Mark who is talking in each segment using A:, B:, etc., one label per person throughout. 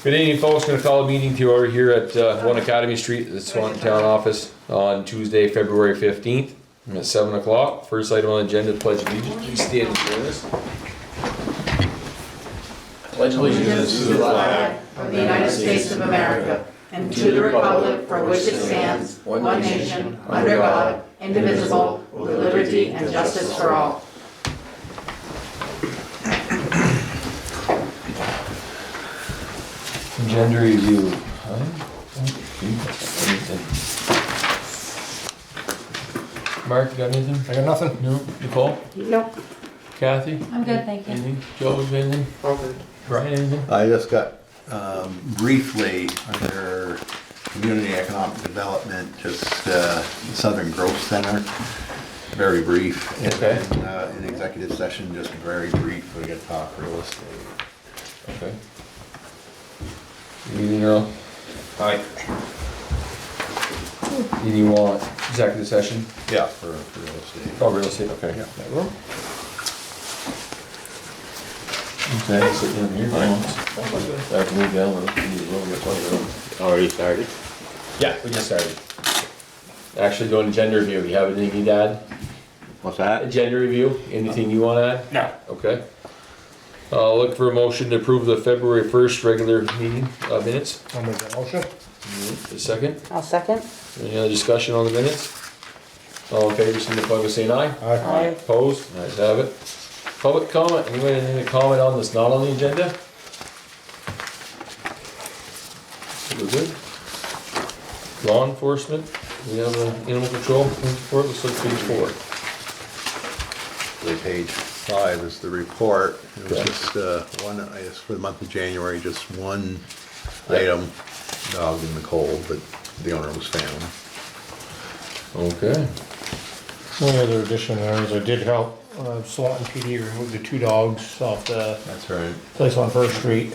A: Good evening, folks. Going to call a meeting to order here at 1 Academy Street at the Swanton Town office on Tuesday, February 15th at 7 o'clock. First item on the agenda, pledge allegiance. Please stand and join us. Pledge allegiance to the flag
B: of the United States of America and to the republic for which it stands, one nation, under God, indivisible, with liberty and justice for all.
A: Agenda review. Mark, you got anything?
C: I got nothing.
A: No. Nicole?
B: Nope.
A: Kathy?
D: I'm good, thank you.
A: Anything? Joe, anything? Brian, anything?
E: I just got briefly under community economic development, just Southern Growth Center, very brief.
A: Okay.
E: In executive session, just very brief, we got to talk real estate.
A: Okay. Anything else?
C: Aye.
A: Anything you want? Executive session?
E: Yeah, for real estate.
A: Oh, real estate, okay.
E: Yeah.
A: Okay, sit down here. I can move down, we need a little bit longer.
F: Already started?
A: Yeah, we just started. Actually, doing agenda review, you have anything you'd add?
F: What's that?
A: Agenda review, anything you want to add?
C: No.
A: Okay. Look for a motion to approve the February 1st regular meeting minutes.
C: I'll make that motion.
A: A second.
B: I'll second.
A: Any other discussion on the minutes? All in favor, signify by saying aye.
C: Aye.
A: Opposed? Ayes have it. Public comment, anybody have anything to comment on that's not on the agenda? We're good. Law enforcement, we have animal control report, looks like page 4.
E: The page 5 is the report. It was
A: Okay.
E: just one, I guess for the month of January, just one
A: Yeah.
E: item, dog in the cold, but the owner was found.
A: Okay.
C: One other addition there is I did help Swanton PD remove the 2 dogs off the
E: That's right.
C: place on First Street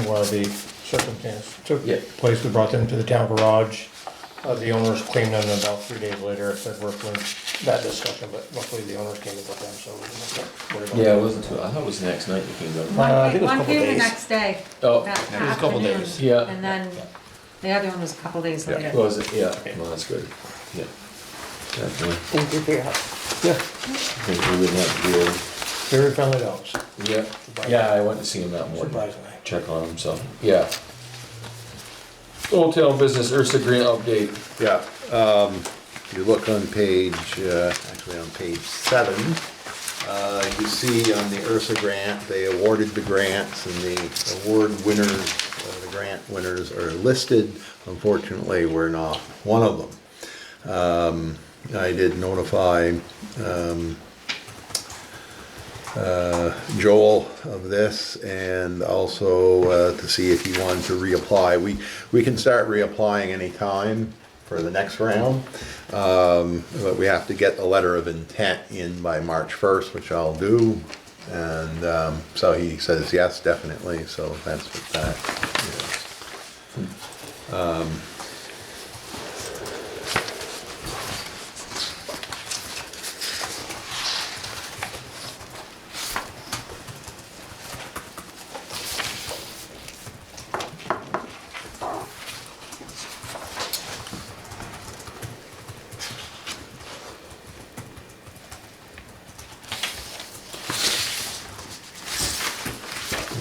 C: where the circumstance took
A: Yeah.
C: place. We brought them to the town garage. The owners claimed them about 3 days later. Said we're in that discussion, but luckily the owners came and got them, so we didn't have to worry about
A: Yeah,
C: that.
A: it wasn't too, I thought it was the next night you came down.
C: I think it was a
D: One
C: couple
D: came the
C: days.
D: next day.
A: Oh,
D: that
C: it was a couple
D: afternoon,
C: days.
A: Yeah.
D: And then the other one was a couple days later.
A: Was it? Yeah, well, that's good. Yeah. Definitely.
B: Thank you for your help.
C: Yeah,
A: I think we wouldn't have to do
C: very friendly dogs,
A: Yeah, yeah, I went to see him that morning,
C: surprisingly.
A: check on him, so, yeah. Old Town Business Ursa Grant update.
E: Yeah, if you look on page, actually on page 7, you see on the Ursa grant, they awarded the grants and the award winners, the grant winners are listed. Unfortunately, we're not one of them. I did notify Joel of this and also to see if he wanted to reapply. We can start reapplying anytime for the next round, but we have to get a letter of intent in by March 1st, which I'll do. And so he says yes, definitely, so that's what that is.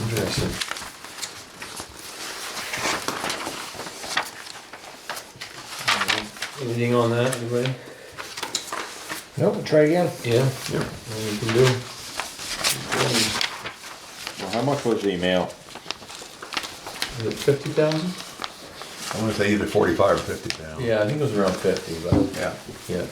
A: Interesting. Anything on that, anybody?
C: Nope, try again.
A: Yeah? Yeah. What you can do?
F: Well, how much was the email?
A: Is it 50,000?
E: I want to say either 45 or 50 now.
A: Yeah, I think it was around 50, but,
E: Yeah.
A: yeah.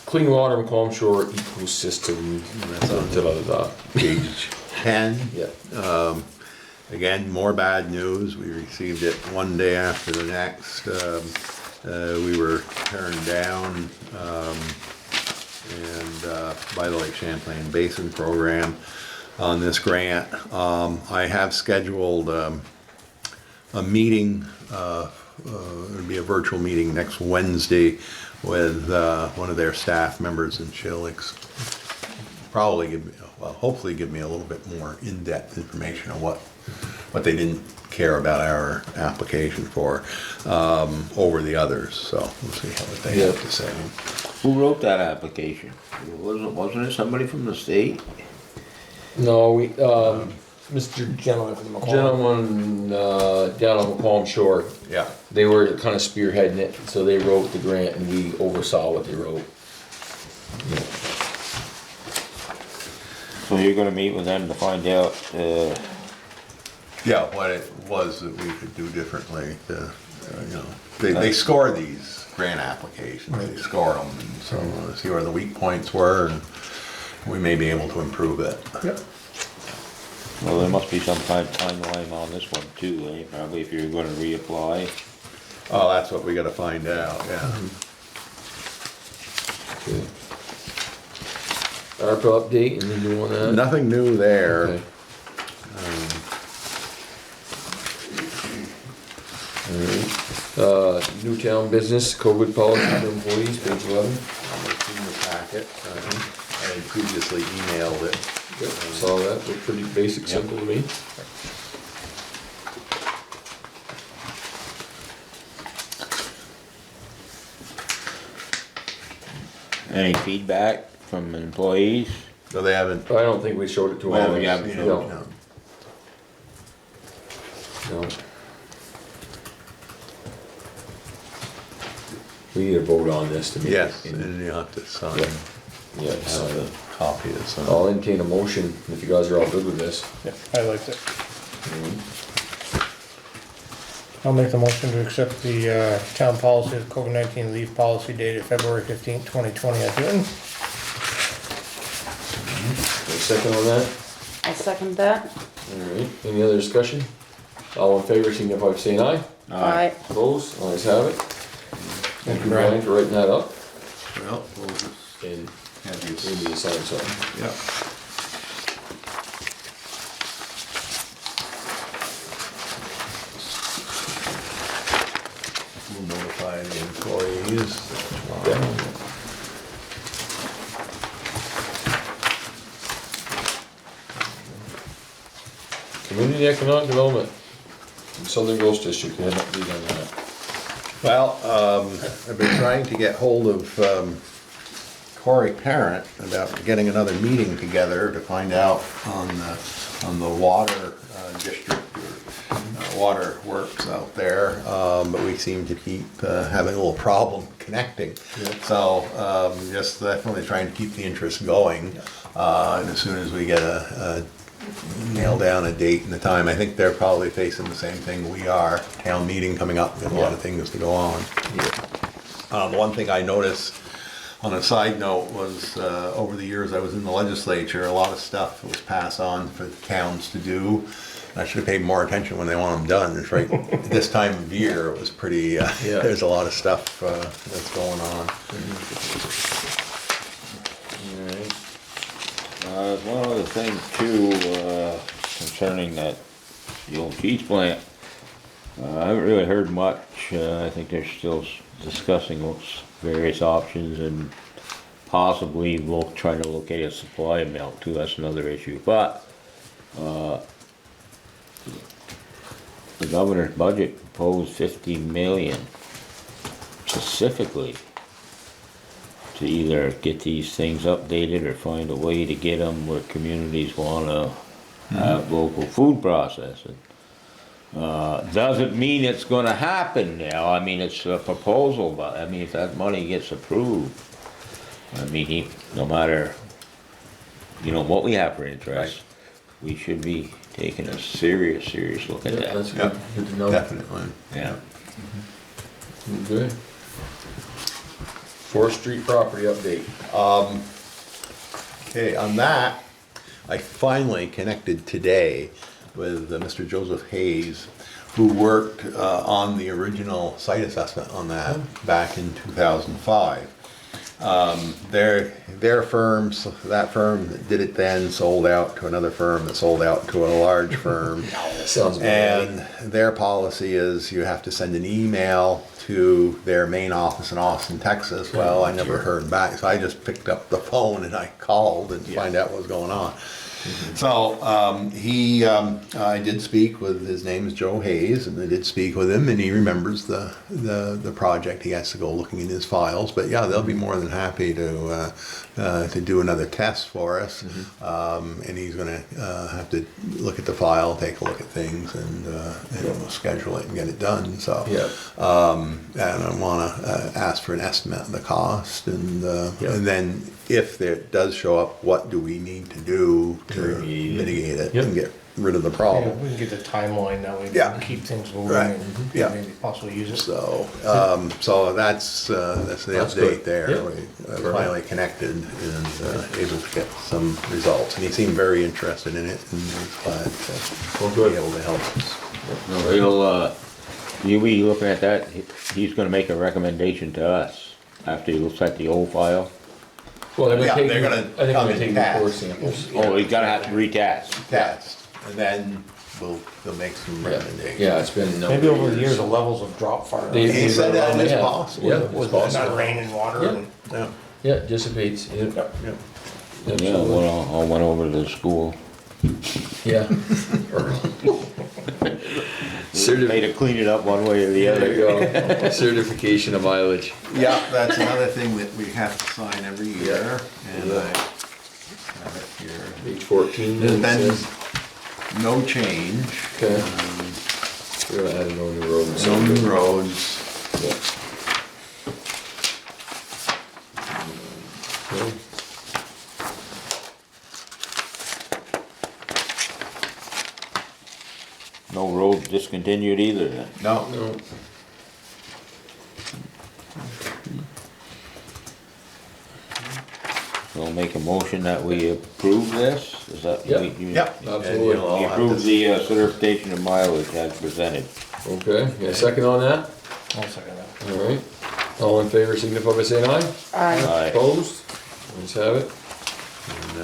A: Clean water and calm shore ecosystem.
E: That's on
A: Da-da-da-da.
E: page 10.
A: Yeah.
E: Again, more bad news. We received it one day after the next. We were turned down by the Lake Champlain Basin Program on this grant. I have scheduled a meeting, it'll be a virtual meeting next Wednesday with one of their staff members, and she'll probably give me, well, hopefully give me a little bit more in-depth information on what they didn't care about our application for, over the others, so we'll see what they have to say.
F: Who wrote that application? Wasn't it somebody from the state?
A: No, Mr.
C: Gentleman from the McCall.
A: Gentleman, down on McComb Shore,
E: Yeah,
A: they were kind of spearheading it, so they wrote the grant and we oversaw what they wrote.
F: So you're gonna meet with them to find out,
E: yeah, what it was that we could do differently, you know, they score these grant applications, they score them, and so see where the weak points were, and we may be able to improve it.
C: Yep.
F: well, there must be some kind of timeline on this one too, eh? Probably if you're gonna reapply.
E: Oh, that's what we gotta find out, yeah.
A: Okay. ARPA update, anything new on that?
E: Nothing new there.
A: Okay. Alright, Newtown business, COVID policy for employees, page 11.
E: It's in the packet, I had previously emailed it.
A: Yep, saw that, looked pretty basic, simple to me.
F: Any feedback from employees?
E: So they haven't.
A: I don't think we showed it to
F: Well,
A: them.
F: we haven't showed
A: No, no. We need a vote on this to make it.
E: Yes,
A: in-
E: and you have to sign,
A: Yeah,
E: have
A: so
E: a copy of some.
A: I'll entertain a motion if you guys are all good with this.
C: Yep, I liked it. I'll make the motion to accept the town policy of COVID-19 leave policy dated February 15th, 2020 as written.
A: A second on that?
B: I second that.
A: Alright, any other discussion? All in favor, signify by saying aye.
B: Aye.
A: Opposed, ayes have it. Thank you, Brian, for writing that up.
E: Well, we'll just
A: And
E: have you.
A: maybe you sign something.
E: Yeah. We'll notify the employees.
A: Community Economic Development, Southern Gulf District, you had an update on that.
E: Well, I've been trying to get hold of Corey Parent about getting another meeting together to find out on the water district, or water works out there, but we seem to keep having a little problem connecting. So, just definitely trying to keep the interest going, and as soon as we get nail down a date and a time. I think they're probably facing the same thing we are, town meeting coming up, got a lot of things to go on. The one thing I noticed, on a side note, was over the years I was in the legislature, a lot of stuff was passed on for towns to do. I should have paid more attention when they want them done. It's right, this time of year, it was pretty, there's a lot of stuff that's going on.
A: Alright.
F: One other thing too, concerning that, the old cheese plant. I haven't really heard much, I think they're still discussing various options and possibly trying to locate a supply of milk too, that's another issue, but, the governor's budget proposed 50 million specifically to either get these things updated or find a way to get them where communities wanna have local food processing. Doesn't mean it's gonna happen now, I mean, it's a proposal, but, I mean, if that money gets approved, I mean, no matter, what we have for interest, we should be taking a serious look at
A: Yeah,
F: that.
A: that's good, good to know.
E: Definitely.
F: Yeah.
A: Good. Fourth Street property update.
E: Okay, on that, I finally connected today with Mr. Joseph Hayes, who worked on the original site assessment on that back in 2005. Their firms, that firm that did it then sold out to another firm that sold out to a large firm.
A: That sounds good.
E: And their policy is you have to send an email to their main office in Austin, Texas. Well, I never heard back, so I just picked up the phone and I called and find out what was going on. So I did speak with, his name is Joe Hayes, and I did speak with him, and he remembers the project. He has to go looking in his files, but yeah, they'll be more than happy to do another test for us. And he's going to have to look at the file, take a look at things, and we'll schedule it and get it done. So and I want to ask for an estimate of the cost, and then if there does show up, what do we need to do to mitigate it and get rid of the
C: Yeah,
E: problem?
C: we can get the timeline, that way we
E: Yeah.
C: can keep things moving
E: Right.
C: and
E: Yeah.
C: maybe possibly use it.
E: So, so that's the
A: That's
E: update
A: good.
E: there.
A: Yeah.
E: We finally connected and able to get some results. And he seemed very interested in it and was glad to
A: good.
E: be able to help us.
F: No, you'll be looking at that, he's gonna make a recommendation to us after he looks at the old file.
A: Well, they're
E: Yeah,
A: gonna take,
E: they're gonna
A: I think they're
E: come
A: gonna
E: and
A: take
E: test.
A: the core samples.
F: Oh, he's gonna have to retest.
E: Test, and then they'll make some recommendations.
A: Yeah, it's been a number
C: Maybe
A: of
C: over the years, the levels have dropped far enough.
A: They-
E: He said that is
A: Yeah.
E: possible.
A: Yeah.
C: With
A: it's possible.
C: not rain and water
A: Yeah.
C: and.
E: Yeah,
A: Yeah, it dissipates. Yeah.
E: yeah.
F: Yeah,
A: Absolutely.
F: I went over to the school.
A: Yeah.
F: They had to clean it up one way or the
A: There you
F: other.
A: go. Certification of mileage.
E: Yeah, that's another thing that we have to sign every year, and I have it here.
A: Page 14.
E: And
A: it
E: then,
A: says.
E: no change.
A: Okay. We're gonna add no new road and so
E: No new
A: good.
E: roads.
A: Yeah. Okay.
F: No road discontinued either then.
E: No,
A: No.
F: We'll make a motion that we approve this, is that?
A: Yep.
E: yep.
A: Absolutely.
E: And you'll
F: We
E: have
F: approve
E: to-
F: the certification of mileage as presented.
A: Okay, got a second on that?
C: I'll second that.
A: All right. All in favor, signify by saying aye.
F: Aye.
A: Opposed? Let's have it.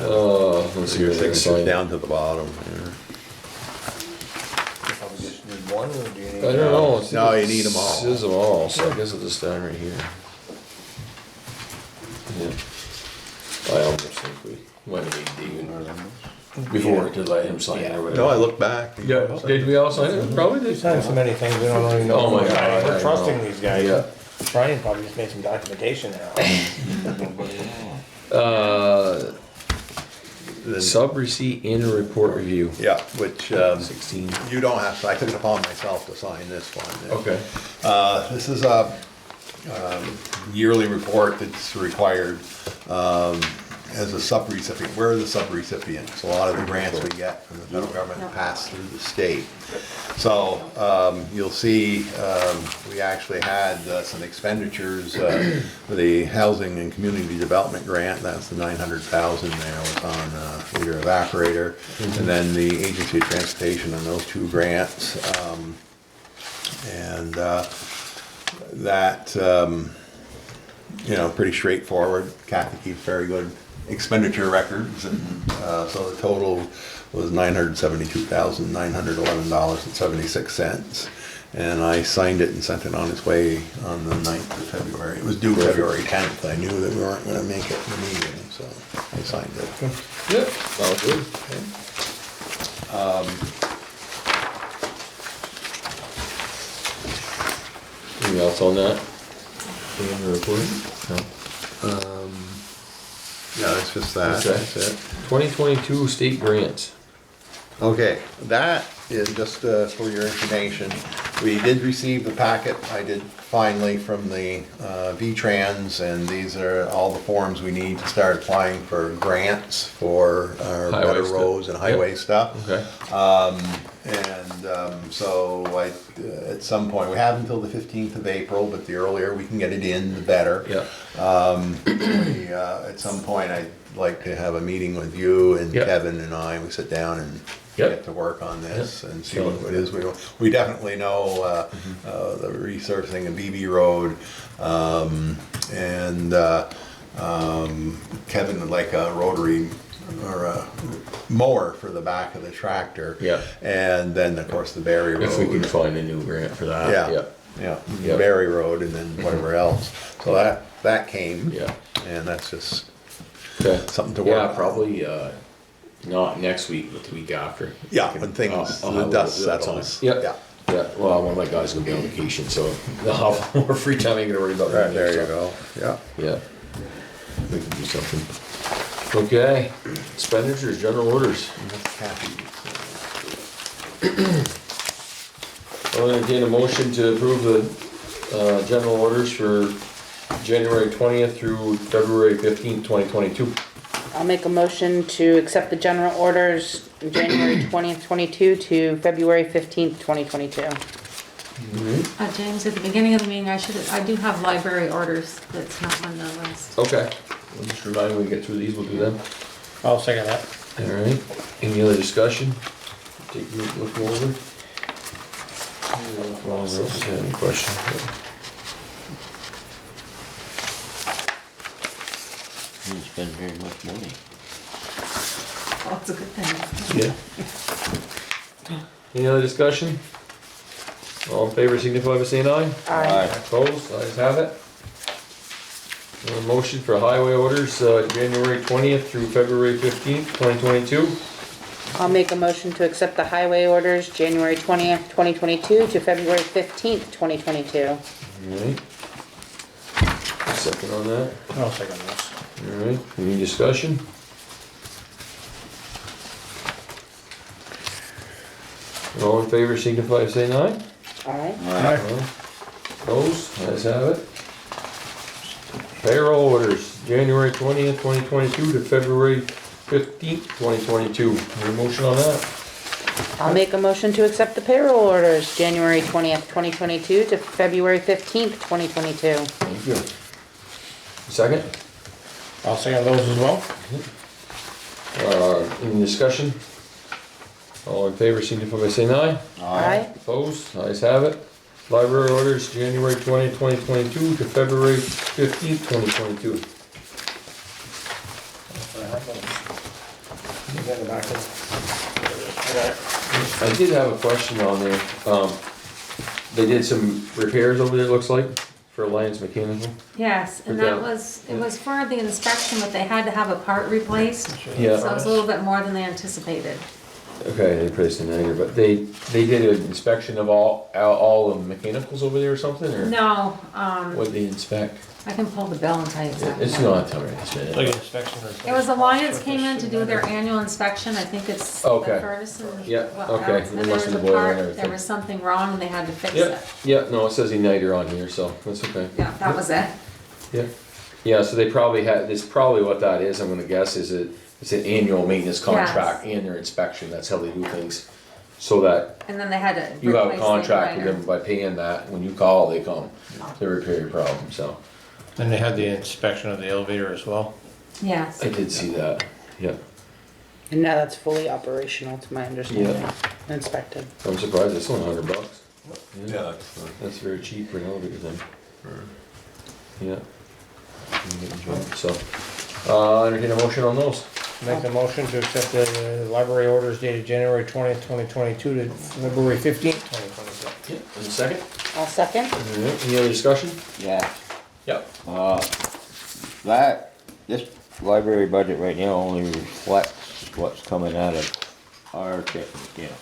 A: Let's see
E: Your
A: what they
E: signature's
A: sign.
E: down to the bottom here.
C: Probably just need one, or do you need?
A: I don't know. It's-
E: No, you need 'em all.
A: It says them all, so I guess I'll just stand right here. Yeah. I almost think we might have made David before to let him sign it or whatever.
E: No, I look back.
A: Yeah, did we all sign it? Probably
C: We
A: did.
C: signed so many things, we don't really know.
A: Oh my God, I
C: We're
A: know.
C: trusting these guys.
A: Yeah.
C: Brian probably just made some documentation now.
E: Then-
A: Sub receipt and report review.
E: Yeah, which,
A: 16.
E: you don't have to, I took it upon myself to sign this one.
A: Okay.
E: This is a yearly report that's required as a sub-recipient. We're the sub-recipients. A lot of the grants we get from the federal government pass through the state. So you'll see we actually had some expenditures for the Housing and Community Development Grant. That's the 900,000 there was on leader evaporator. And then the Agency of Transportation on those two grants. And that, pretty straightforward. Kathy keeps very good expenditure records, and so the total was $972,911.76. And I signed it and sent it on its way on the 9th of February. It was due February 10th. I knew that we weren't gonna make it in the meeting, so I signed it.
A: Yep, all good. Anything else on that? In the report? No.
E: Yeah, it's just that.
A: Okay.
E: That's it.
A: 2022 state grants.
E: Okay, that is just for your information. We did receive the packet, I did finally, from the V-Trans, and these are all the forms we need to start applying for grants for our
A: Highway
E: better
A: stuff.
E: roads and highway
A: Yep.
E: stuff.
A: Okay.
E: So at some point, we have until the 15th of April, but the earlier we can get it in, the better.
A: Yeah.
E: At some point, I'd like to have a meeting with you and
A: Yep.
E: Kevin and I, we sit down and
A: Yep.
E: get to work on this
A: Yep.
E: and see what it is. We definitely know the resurfacing of BB Road, and Kevin would like a rotary or a mower for the back of the tractor.
A: Yeah.
E: And then, of course, the Berry Road.
A: If we can find a new grant for that.
E: Yeah, yeah,
A: Yeah.
E: Berry Road and then whatever else. So that came.
A: Yeah.
E: And that's just
A: Okay.
E: something to work
A: Yeah,
E: on.
A: probably, not next week, but the week after.
E: Yeah, when things,
A: I'll
E: the
A: have a
E: dust
A: little bit of
E: settles.
A: time. Yep.
E: Yeah.
A: Yeah, well, one of my guys will be on vacation, so I'll have more free time, I ain't gonna worry about
E: Right,
A: that.
E: there you
A: so,
E: go, yeah.
A: Yeah. We can do something. Okay, expenditures, general orders.
E: Kathy.
A: I'll entertain a motion to approve the, general orders for January 20th through February 15th, 2022.
B: I'll make a motion to accept the general orders January 20th, 22 to February 15th, 2022.
D: James, at the beginning of the meeting, I do have library orders that's not on the list.
A: Okay, well, just remind me when we get through these, we'll do them.
C: I'll second that.
A: Alright, any other discussion? Take a look over. Well, any question?
F: Didn't spend very much money.
D: Oh, it's a good thing.
A: Yeah. Any other discussion? All in favor signify by saying aye.
B: Aye.
A: Opposed, ayes have it. A motion for highway orders, January 20th through February 15th, 2022.
B: I'll make a motion to accept the highway orders January 20th, 2022 to February 15th, 2022.
A: Alright. Second on that.
C: I'll second this.
A: Alright, any discussion? All in favor signify by saying aye.
B: Aye.
A: Opposed, ayes have it. Payroll orders, January 20th, 2022 to February 15th, 2022. Any motion on that?
B: I'll make a motion to accept the payroll orders January 20th, 2022 to February 15th, 2022.
A: Thank you. Second?
C: I'll second those as well.
A: Any discussion? All in favor signify by saying aye.
B: Aye.
A: Opposed, ayes have it. Library orders, January 20th, 2022 to February 15th, 2022. I did have a question on there. They did some repairs over there, it looks like, for Alliance Mechanical.
D: Yes, and
A: Okay.
D: it was for the inspection, but they had to have a part replaced.
A: Yeah.
D: So it was a little bit more than they anticipated.
A: Okay, they placed in there, but they did an inspection of all the mechanicals over there or something, or?
D: No,
A: What'd they inspect?
D: I can pull the bill and tell you exactly.
A: It's not telling me, it's
C: Like
A: minute.
C: inspection or.
D: It was Alliance came in to do their annual inspection, I think it's the
A: Okay.
D: furnace and.
A: Yeah,
D: what
A: okay.
D: else,
A: It
D: And there
A: must
D: was
A: be
D: a
A: the boiler and
D: part,
A: everything.
D: there was something wrong and they had to fix
A: Yeah,
D: it.
A: yeah, no, it says Igniter on here, so that's okay.
D: Yeah, that was it.
A: Yeah, yeah, so they probably had, it's probably what that is, I'm gonna guess, is it's an annual maintenance contract and their inspection, that's how they do things. So that
D: And then they had to
A: you have a
D: replace the
A: contract with
D: igniter.
A: them by paying that, when you call, they come to repair your problem, so.
C: Then they had the inspection of the elevator as well.
D: Yes.
A: I did see that, yeah.
B: And now that's fully operational, to my understanding. Inspected.
A: I'm surprised it's only $100.
E: Yeah,
A: That's very cheap for an elevator thing. Yeah. So, entertain a motion on those.
C: Make the motion to accept the library orders dated January 20th, 2022 to February 15th, 2022.
A: Yeah, and a second.
B: I'll second.
A: Alright, any other discussion?
F: Yeah.
A: Yep.
F: This library budget right now only reflects what's coming out of our checking account.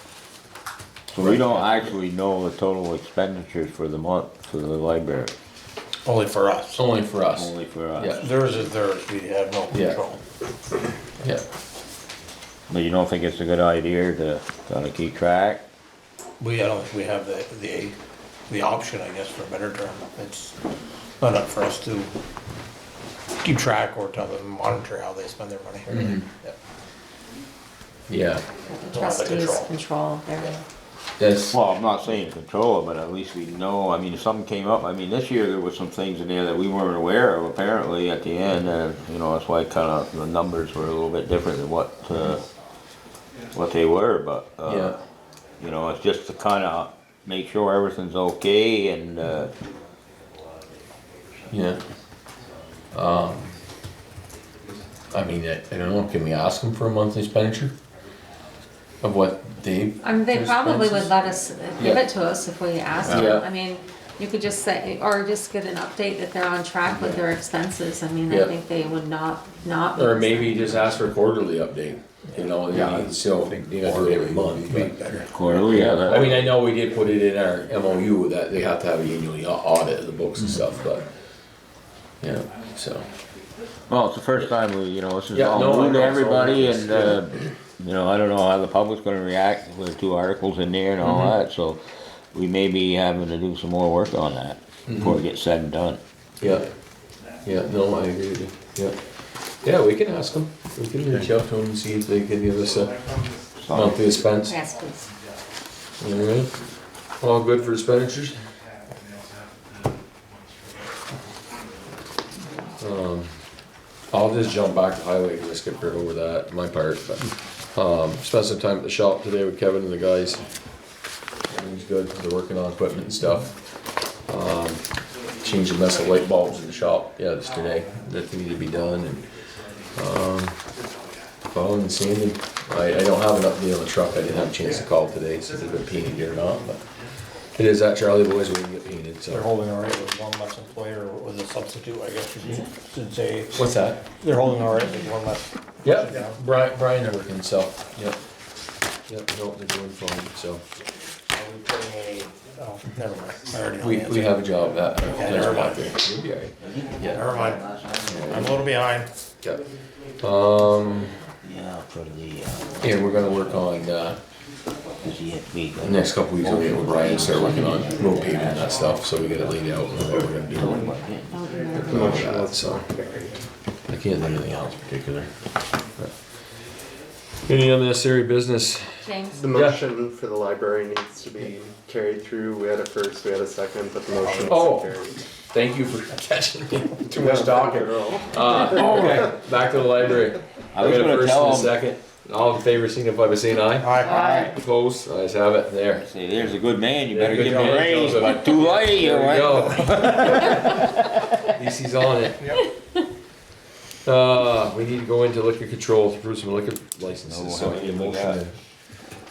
F: So we don't actually know the total expenditures for the month for the library,
C: Only for us.
A: Only for us.
F: only for us.
A: Yeah.
C: Theirs is theirs, we have no
A: Yeah.
C: control.
A: Yeah.
F: But you don't think it's a good idea to kinda keep track?
C: I don't think we have the option, I guess, for a better term. It's not up for us to keep track or tell them, monitor how they spend their money. Yeah.
A: Yeah.
D: The
C: Don't have the
D: trustees
C: control.
D: control their.
A: That's,
F: Well, I'm not saying control it, but at least we know, I mean, if something came up, I mean, this year there was some things in there that we weren't aware of apparently at the end, and, you know, that's why kinda the numbers were a little bit different than what they were, but,
A: yeah.
F: you know, it's just to kinda make sure everything's okay and,
A: Yeah. I mean, I don't know, can we ask them for a monthly expenditure? Of what they.
D: I mean, they
A: their
D: probably would
A: expenses?
D: let us, give
A: Yeah.
D: it to us if we asked
A: Yeah.
D: them. I mean, you could just say, or just get an update that they're on track with their expenses. I mean,
A: Yeah.
D: I think they would not.
A: Or maybe just ask for a quarterly update, you know, so you gotta do it every month. but-
F: Quarterly, yeah.
A: I mean, I know we did put it in our MOU that they have to have an annual audit of the books and stuff, but, yeah, so.
F: Well, it's the first time we, this is
A: Yeah,
F: all
A: no, I
F: new to
A: know,
F: everybody
A: so
F: and, I don't know how the public's gonna react with 2 articles in there and all that, so we may be having to do some more work on that before it gets said and done.
A: Yeah, no, I agree with you, yeah. Yeah, we can ask them, we can reach out to them and see if they can give us a monthly expense.
D: Yes, please.
A: Alright, all good for expenditures? I'll just jump back to highway, because I skipped right over that, my part, but, spent some time at the shop today with Kevin and the guys. Everything's good, they're working on equipment and stuff. Changed a mess of light bulbs in the shop yesterday that needed to be done, and, following and sanding. I don't have an update on the truck, I didn't have a chance to call today, see if it's been painted yet or not, but it is at Charlie Boys where you get painted,
C: They're
A: so.
C: holding all right with one less employee or with a substitute, I guess you should say.
A: What's that?
C: They're holding all right with one less.
A: Yep, Brian's working, so, yep. Yep, no, they're doing fine, so.
C: Are we putting a, oh, never mind, I already know the
A: We
C: answer.
A: have a job that,
C: never mind.
A: You'll be alright. Yeah,
C: Never mind, I'm a little behind.
A: yeah.
F: Yeah, for the,
A: Yeah, we're gonna work on,
F: does he have to be?
A: the next couple weeks, we'll get with Brian, start working on road paving and that stuff, so we get it laid out and what we're gonna do. And all that, so. I can't think of anything else particular. Any unnecessary business?
D: James?
G: The motion for the library needs to be carried through. We had a first, we had a second, but the motion
A: Oh.
G: wasn't carried.
A: Thank you for catching me. Too much talking.
G: No.
A: Okay, back to the library.
F: I was
A: got a
F: gonna
A: first
F: tell
A: and a
F: him.
A: second. All in favor, signify by saying aye.
C: Aye.
A: Opposed, ayes have it, there.
F: Say, there's a good man, you
A: Yeah,
F: better
A: good
F: give him a
A: man,
F: raise,
A: Joseph.
F: but too late, you
A: There we
F: went.
A: go. At least he's on it. We need to go into liquor control to approve some liquor licenses, so I need a motion to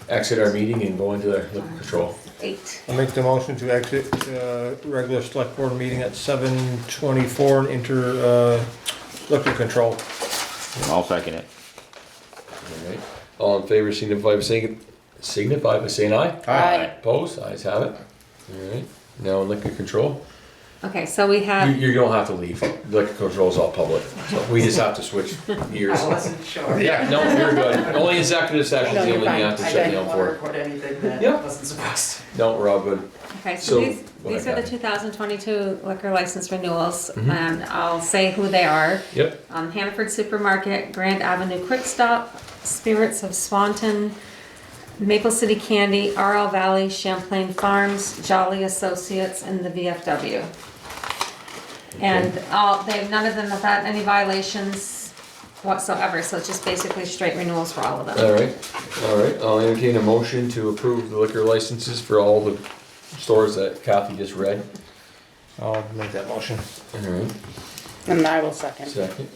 A: exit our meeting and go into liquor control.
D: 8.
C: I'll make the motion to exit, regular select board meeting at 7:24 and enter, liquor control.
F: I'll second it.
A: Alright, all in favor, signify by saying aye.
D: Aye.
A: Opposed, ayes have it. Alright, now in liquor control.
D: Okay, so we
A: You,
D: have,
A: you don't have to leave, liquor control is all public, so we just have to switch gears.
B: I wasn't sure.
A: Yeah, no, you're good, only executive session's
B: No,
A: the
B: you're
A: only thing you
B: fine.
A: have to
B: I
A: shut
B: didn't
A: down
B: want to
A: for.
B: record anything that
A: Yep.
B: wasn't supposed to.
A: No, we're all good.
D: okay,
A: So,
D: so
A: go
D: these
A: ahead,
D: are the
A: Kathy.
D: 2022 liquor license renewals,
A: Mhm.
D: and I'll say who they are.
A: Yep,
D: Hannaford Supermarket, Grand Avenue Quick Stop, Spirits of Swanton, Maple City Candy, RL Valley, Champlain Farms, Jolly Associates, and the VFW. And none of them have had any violations whatsoever, so it's just basically straight renewals for all of them.
A: alright, I'll entertain a motion to approve the liquor licenses for all the stores that Kathy just read.
C: I'll make that motion.
A: Alright,
B: And I will second.
A: second.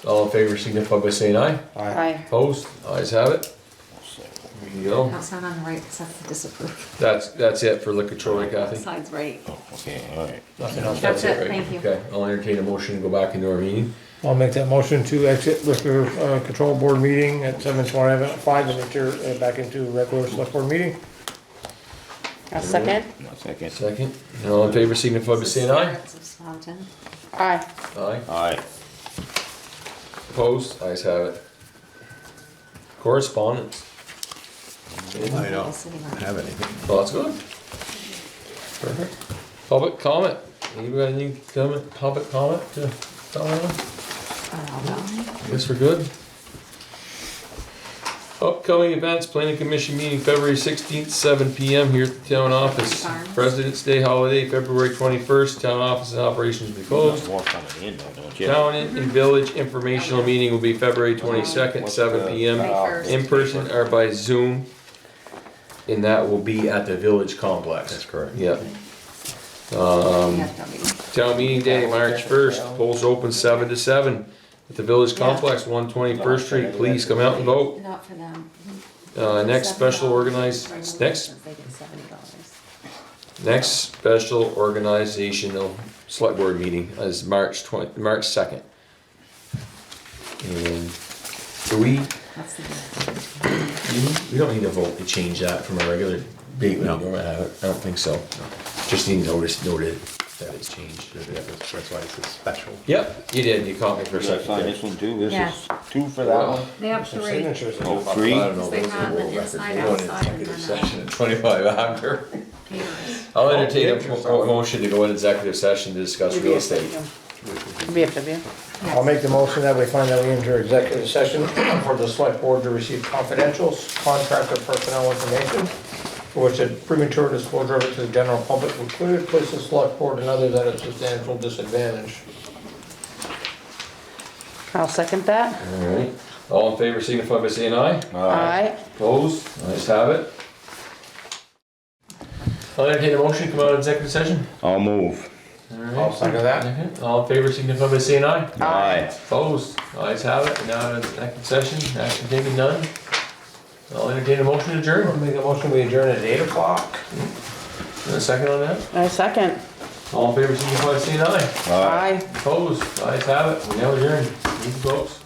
A: All in favor, signify by saying aye.
B: Aye.
A: Opposed, ayes have it. There you go.
D: That's not on the right, 'cause that's the disapprove.
A: That's it for liquor control, right, Kathy?
D: Side's right.
F: Okay, alright.
C: Nothing else.
D: That's it,
A: right?
D: thank you.
A: Okay, I'll entertain a motion to go back into our meeting.
C: I'll make that motion to exit liquor, control board meeting at 7:25 and enter, back into regular select board meeting.
B: A second?
F: I'll second.
A: Second, and all in favor, signify by saying aye.
D: Spirits of Swanton.
B: Aye.
A: Aye.
F: Alright,
A: Opposed, ayes have it. Correspondence.
E: I don't
D: Sitting on-
E: have anything.
A: Well, that's good. Perfect. Public comment. Anybody got any comment, public comment to tell anyone? I guess we're good. Upcoming events, planning commission meeting February 16th, 7 PM here at the town office.
D: Farms.
A: President's Day holiday, February 21st, town office and operations will be closed.
F: more coming in though, don't you?
A: Town and village informational meeting will be February 22nd, 7 PM.
D: May 1st.
A: In person or by Zoom. And that will be at the village complex.
E: That's correct.
A: Yep.
D: VFW.
A: Town meeting day, March 1st, polls open 7 to 7. at the Village Complex, 121st Street. Please come out and vote.
D: Not for them.
A: Next special organized, next
D: They get $70.
A: Next special organizational select board meeting is March 2nd. And do we don't need a vote to change that from a regular date we normally have it. I don't think so. Just need noted that it's changed.
E: That's why it's a special.
A: Yep, you did, you caught me for a
F: You gotta
A: second
F: sign
A: there.
F: this one too, this
D: Yes.
F: is 2 for that one?
D: They have three.
C: Signatures.
F: Oh, 3?
A: I don't know,
D: They
A: those are
D: have
A: world
D: an
A: records.
D: inside,
A: We're going
D: outside,
A: into
D: and
A: executive
D: then a-
A: session at 25 after.
D: Papers.
A: I'll entertain a motion to go into executive session to discuss real estate.
B: VFW.
C: I'll make the motion that we find that we enter executive session for the select board to receive confidential contract or personnel information for which a premature disclosure of it to the general public would clearly place the select board and others at a substantial disadvantage.
B: I'll second that.
A: Alright, all in favor signify by saying aye.
B: Aye.
A: Opposed? Ayes have it. I'll entertain a motion to come out of executive session.
F: I'll move.
C: I'll second that.
A: All in favor signify by saying aye.
F: Aye.
A: Opposed? Ayes have it. Now in executive session, action taken none. I'll entertain a motion to
C: I'll
A: adjourn.
C: make a motion we adjourn at 8 o'clock.
A: And a second on that.
B: I second.
A: All in favor signify by saying aye.
B: Aye.
A: Opposed? Ayes have it. We now adjourn. Thank you, folks.